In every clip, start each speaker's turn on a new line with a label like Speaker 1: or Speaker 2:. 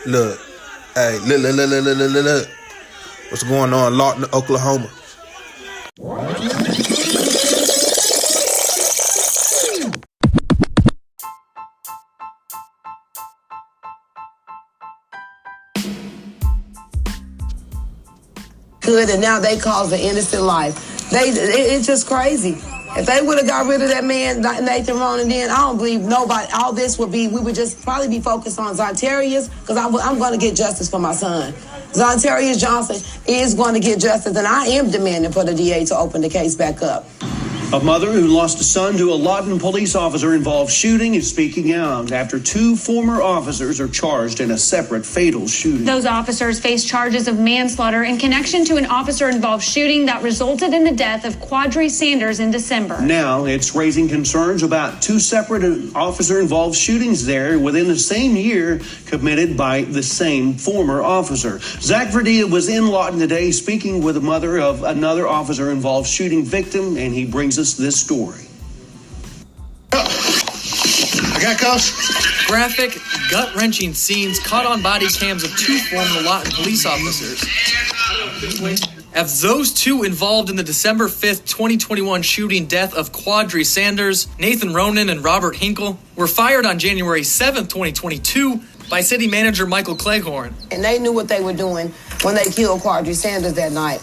Speaker 1: Look. Hey, look. What's going on in Lawton, Oklahoma?
Speaker 2: Good, and now they cause an innocent life. It's just crazy. If they would have got rid of that man, Nathan Ronan, then I don't believe nobody, all this would be, we would just probably be focused on Zonterious, because I'm going to get justice for my son. Zonterious Johnson is going to get justice, and I am demanding for the DA to open the case back up.
Speaker 3: A mother who lost a son to a Lawton police officer-involved shooting is speaking out after two former officers are charged in a separate fatal shooting.
Speaker 4: Those officers face charges of manslaughter in connection to an officer-involved shooting that resulted in the death of Quadery Sanders in December.
Speaker 3: Now it's raising concerns about two separate officer-involved shootings there within the same year committed by the same former officer. Zach Verdilla was in Lawton today speaking with the mother of another officer-involved shooting victim, and he brings us this story.
Speaker 5: I got cuffs.
Speaker 6: Graphic, gut-wrenching scenes caught on body cams of two former Lawton police officers. As those two involved in the December 5th, 2021 shooting death of Quadery Sanders, Nathan Ronan, and Robert Hinkel were fired on January 7th, 2022 by city manager Michael Cleghorn.
Speaker 2: And they knew what they were doing when they killed Quadery Sanders that night.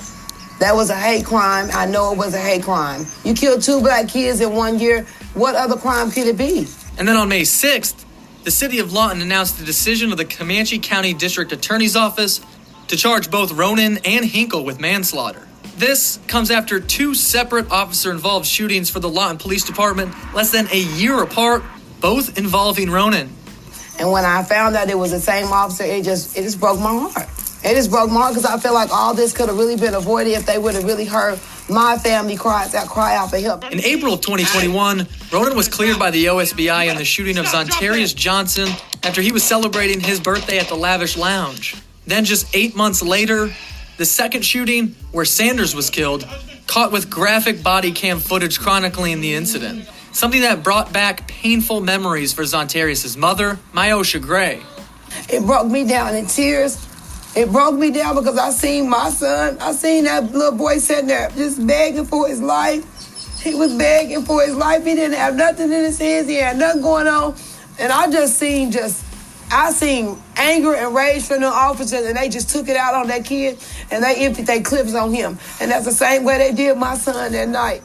Speaker 2: That was a hate crime. I know it was a hate crime. You killed two black kids in 1 year. What other crime could it be?
Speaker 6: And then on May 6th, the city of Lawton announced the decision of the Comanche County District Attorney's Office to charge both Ronan and Hinkel with manslaughter. This comes after two separate officer-involved shootings for the Lawton Police Department less than a year apart, both involving Ronan.
Speaker 2: And when I found out it was the same officer, it just broke my heart. It just broke my heart because I feel like all this could have really been avoided if they would have really heard my family cry out for help.
Speaker 6: In April of 2021, Ronan was cleared by the OSBI in the shooting of Zonterious Johnson after he was celebrating his birthday at the Lavish Lounge. Then just 8 months later, the second shooting, where Sanders was killed, caught with graphic body cam footage chronicling the incident. Something that brought back painful memories for Zonterious' mother, Myosha Gray.
Speaker 2: It broke me down in tears. It broke me down because I seen my son. I seen that little boy sitting there just begging for his life. He was begging for his life. He didn't have nothing in his hands. He had nothing going on. And I seen anger and rage from the officers, and they just took it out on that kid, and they emptied their clips on him. And that's the same way they did my son that night.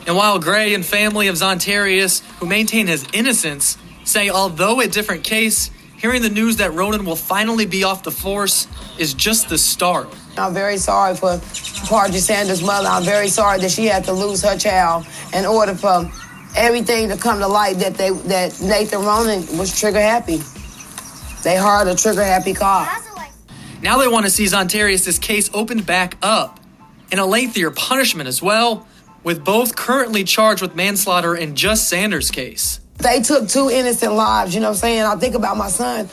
Speaker 6: And while Gray and family of Zonterious, who maintain his innocence, say although a different case, hearing the news that Ronan will finally be off the force is just the start.
Speaker 2: I'm very sorry for Quadery Sanders' mother. I'm very sorry that she had to lose her child in order for everything to come to light that Nathan Ronan was trigger happy. They hired a trigger happy cop.
Speaker 6: Now they want to see Zonterious' case opened back up and a lengthier punishment as well, with both currently charged with manslaughter in just Sanders' case.
Speaker 2: They took two innocent lives, you know what I'm saying? I think about my son.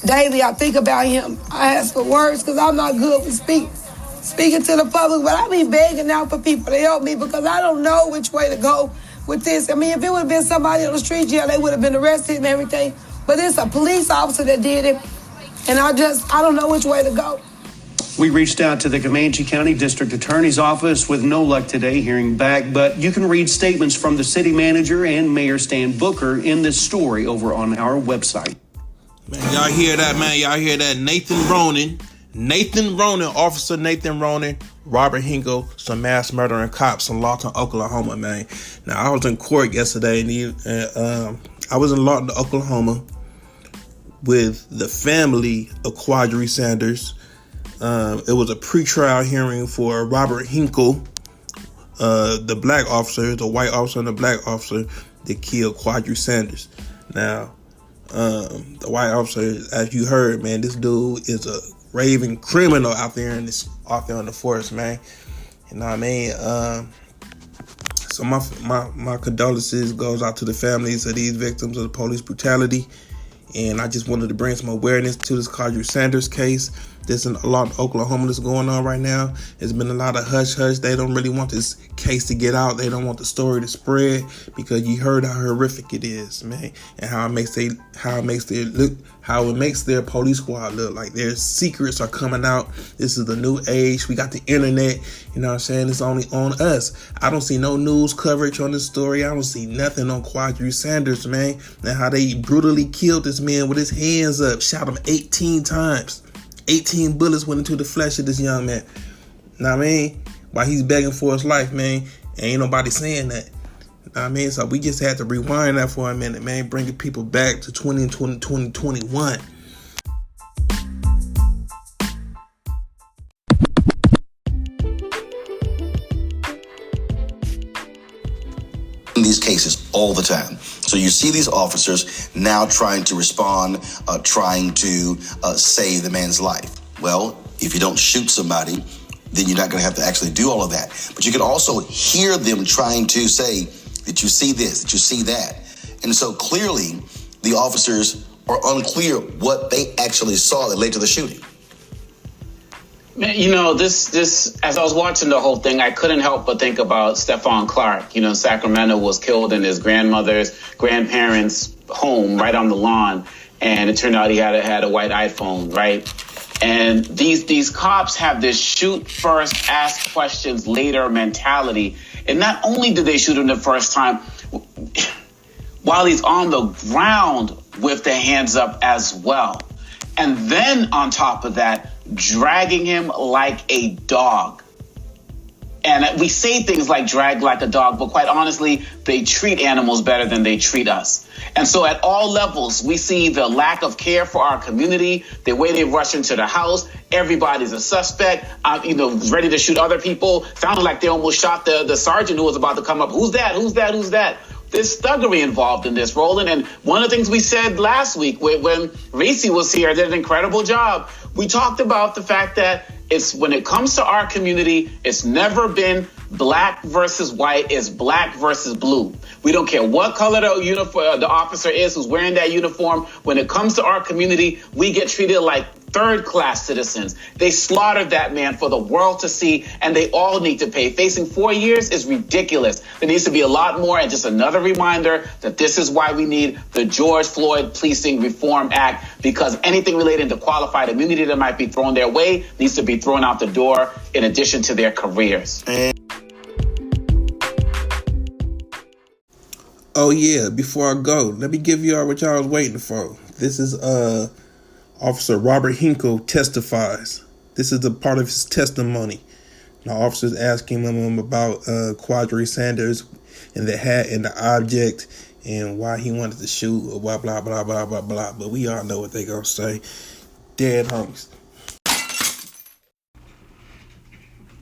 Speaker 2: Daily, I think about him. I ask for words because I'm not good for speaking to the public, but I be begging out for people to help me because I don't know which way to go with this. I mean, if it would have been somebody on the street, yeah, they would have been arrested and everything. But it's a police officer that did it, and I don't know which way to go.
Speaker 3: We reached out to the Comanche County District Attorney's Office with no luck today hearing back, but you can read statements from the city manager and Mayor Stan Booker in this story over on our website.
Speaker 1: Man, y'all hear that, man? Y'all hear that? Nathan Ronan, Officer Nathan Ronan, Robert Hinkel, some mass murdering cops in Lawton, Oklahoma, man. Now, I was in court yesterday, and I was in Lawton, Oklahoma with the family of Quadery Sanders. It was a pretrial hearing for Robert Hinkel, the black officer, the white officer and the black officer that killed Quadery Sanders. Now, the white officer, as you heard, man, this dude is a raving criminal out there in the forest, man. You know what I mean? So my condolences goes out to the families of these victims of the police brutality. And I just wanted to bring some awareness to this Quadery Sanders case. There's a lot of Oklahoma that's going on right now. There's been a lot of hush-hush. They don't really want this case to get out. They don't want the story to spread because you heard how horrific it is, man, and how it makes their police squad look like their secrets are coming out. This is the new age. We got the internet. You know what I'm saying? It's only on us. I don't see no news coverage on this story. I don't see nothing on Quadery Sanders, man, and how they brutally killed this man with his hands up, shot him 18 times. 18 bullets went into the flesh of this young man. Know what I mean? While he's begging for his life, man. Ain't nobody saying that. Know what I mean? So we just had to rewind that for a minute, man. Bringing people back to 2021.
Speaker 7: In these cases all the time. So you see these officers now trying to respond, trying to save the man's life. Well, if you don't shoot somebody, then you're not going to have to actually do all of that. But you can also hear them trying to say that you see this, that you see that. And so clearly the officers are unclear what they actually saw that led to the shooting.
Speaker 8: Man, you know, this as I was watching the whole thing, I couldn't help but think about Stephon Clark. You know, Sacramento was killed in his grandparents' home right on the lawn. And it turned out he had a white iPhone, right? And these cops have this shoot first, ask questions later mentality. And not only did they shoot him the first time, while he's on the ground with their hands up as well. And then on top of that, dragging him like a dog. And we say things like drag like a dog, but quite honestly, they treat animals better than they treat us. And so at all levels, we see the lack of care for our community, the way they rush into the house. Everybody's a suspect, ready to shoot other people. Sounded like they almost shot the sergeant who was about to come up. Who's that? Who's that? Who's that? There's thuggery involved in this, Roland. And one of the things we said last week when Reese was here, did an incredible job. We talked about the fact that when it comes to our community, it's never been black versus white, it's black versus blue. We don't care what color the officer is who's wearing that uniform. When it comes to our community, we get treated like third-class citizens. They slaughtered that man for the world to see, and they all need to pay. Facing 4 years is ridiculous. There needs to be a lot more, and just another reminder that this is why we need the George Floyd Policing Reform Act, because anything related to qualified immunity that might be thrown their way needs to be thrown out the door in addition to their careers.
Speaker 1: Oh yeah, before I go, let me give y'all what y'all was waiting for. This is Officer Robert Hinkel testifies. This is a part of his testimony. The officer's asking him about Quadery Sanders and the hat and the object and why he wanted to shoot or blah, blah, blah, blah, blah, blah. But we all know what they gonna say. Dead homies.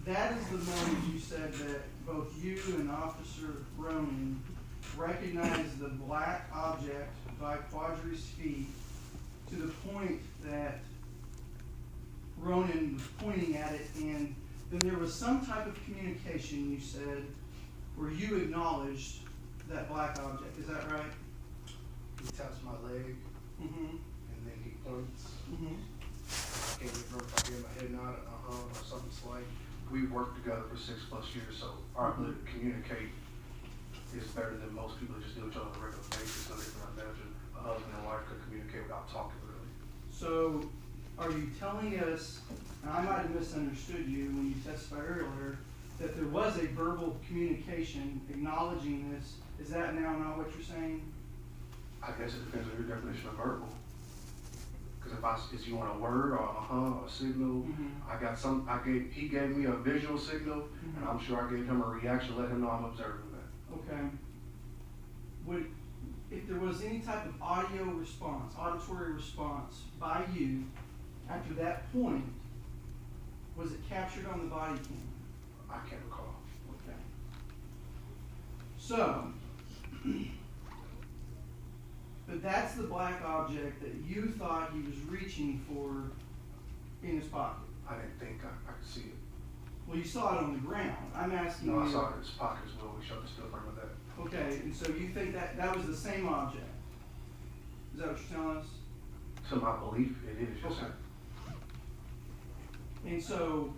Speaker 9: That is the moment you said that both you and Officer Ronan recognized the black object by Quadery's feet to the point that Ronan was pointing at it, and then there was some type of communication, you said, where you acknowledged that black object. Is that right?
Speaker 10: He taps my leg, and then he points. I can't remember if I gave my head nod or something slight. We worked together for 6+ years, so our ability to communicate is better than most people that just do each other on a regular basis. So they can imagine a husband and wife could communicate without talking really.
Speaker 9: So, are you telling us, and I might have misunderstood you when you testified earlier, that there was a verbal communication acknowledging this? Is that now not what you're saying?
Speaker 10: I guess it depends on your definition of verbal. Because if you want a word or a signal, he gave me a visual signal, and I'm sure I gave him a reaction, let him know I'm observing that.
Speaker 9: Okay. If there was any type of auditory response by you after that point, was it captured on the body camera?
Speaker 10: I can't recall.
Speaker 9: Okay. So, but that's the black object that you thought he was reaching for in his pocket.
Speaker 10: I didn't think I could see it.
Speaker 9: Well, you saw it on the ground. I'm asking you.
Speaker 10: No, I saw it in his pocket as well. We showed the still frame of that.
Speaker 9: Okay, and so you think that was the same object? Is that what you're telling us?
Speaker 10: To my belief, it is. Yes, sir.
Speaker 9: And so,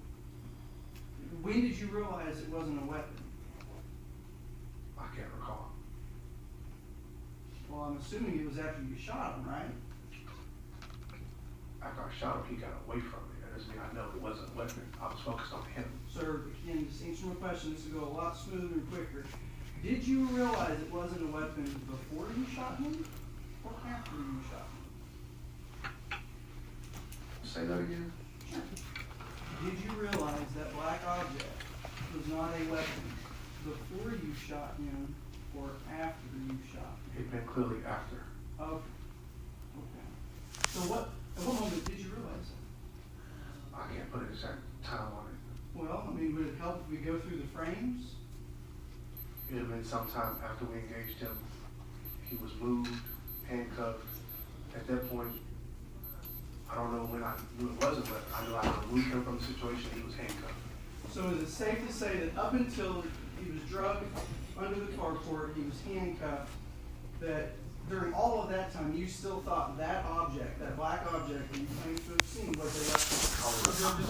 Speaker 9: when did you realize it wasn't a weapon?
Speaker 10: I can't recall.
Speaker 9: Well, I'm assuming it was after you shot him, right?
Speaker 10: After I shot him, he got away from me. That doesn't mean I know it wasn't a weapon. I was focused on him.
Speaker 9: Sir, again, just answer my question. This will go a lot smoother and quicker. Did you realize it wasn't a weapon before you shot him or after you shot him?
Speaker 10: Say that again?
Speaker 9: Sure. Did you realize that black object was not a weapon before you shot him or after you shot him?
Speaker 10: It meant clearly after.
Speaker 9: Okay. Okay. So at what moment did you realize that?
Speaker 10: I can't put an exact time on it.
Speaker 9: Well, I mean, would it help if we go through the frames?
Speaker 10: It had been sometime after we engaged him. He was moved, handcuffed. At that point, I don't know when I knew it wasn't, but I knew I had removed him from the situation. He was handcuffed.
Speaker 9: So is it safe to say that up until he was drugged under the carport, he was handcuffed, that during all of that time, you still thought that object, that black object that you claimed to have seen, was a weapon?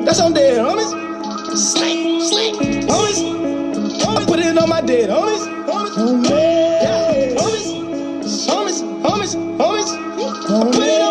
Speaker 11: That's on dead, homies. Slick, homies. I put it on my dead, homies. Yeah, homies. I put it on